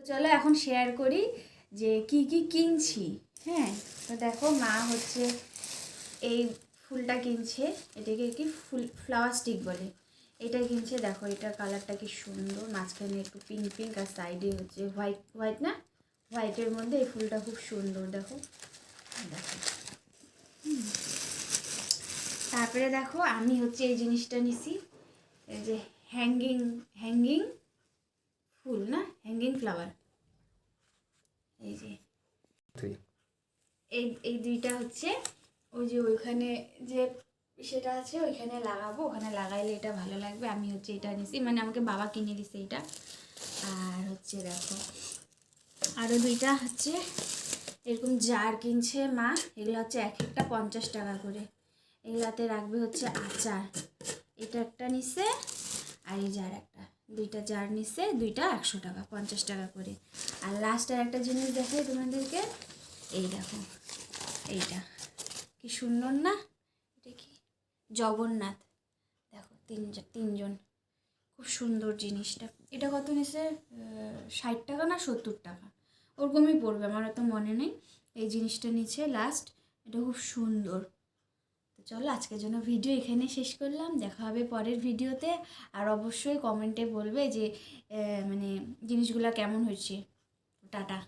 চলো এখন শেয়ার করি যে কি কি কিনছি। হ্যাঁ, তো দেখো মা হচ্ছে এই ফুলটা কিনছে, এটাকে কি ফ্লাওয়ার স্টিক বলে, এটা কিনছে। দেখো এটার কালারটা কি সুন্দর, মাঝখানে একটু পিঙ্ক পিঙ্ক আর সাইডে হচ্ছে হোয়াইট হোয়াইট, না হোয়াইটের মধ্যে এই ফুলটা খুব সুন্দর। দেখো দেখো তারপরে দেখো আমি হচ্ছে এই জিনিসটা নিছি, এই যে হ্যাঙ্গিং হ্যাঙ্গিং ফুল, না হ্যাঙ্গিং ফ্লাওয়ার। এই যে এই দুইটা হচ্ছে ওই যে ওইখানে যে সেটা আছে ওইখানে লাগাবো, ওখানে লাগাইলে এটা ভালো লাগবে। আমি হচ্ছে এটা নিছি, মানে আমাকে বাবা কিনে দিছে এটা। আর হচ্ছে দেখো আরও দুইটা হচ্ছে এরকম জার কিনছে মা, এগুলো হচ্ছে এক একটা 50 টাকা করে। এগুলাতে রাখবে হচ্ছে আচার। এটা একটা নিছে আর এই জার একটা, দুইটা জার নিছে, দুইটা 100 টাকা, 50 টাকা করে। আর লাস্টের একটা জিনিস দেখাই তোমাদেরকে, এই দেখো এইটা কি সুন্দর না, এটা কি জগন্নাথ, দেখো তিনজন, খুব সুন্দর জিনিসটা। এটা কত নিছে, 60 টাকা না 70 টাকা ওরকমই পড়বে, আমার অত মনে নেই। এই জিনিসটা নিচে লাস্ট, এটা খুব সুন্দর। তো চলো আজকের জন্য ভিডিও এখানে শেষ করলাম, দেখা হবে পরের ভিডিওতে। আর অবশ্যই কমেন্টে বলবে যে মানে জিনিসগুলো কেমন হয়েছে। টাটা।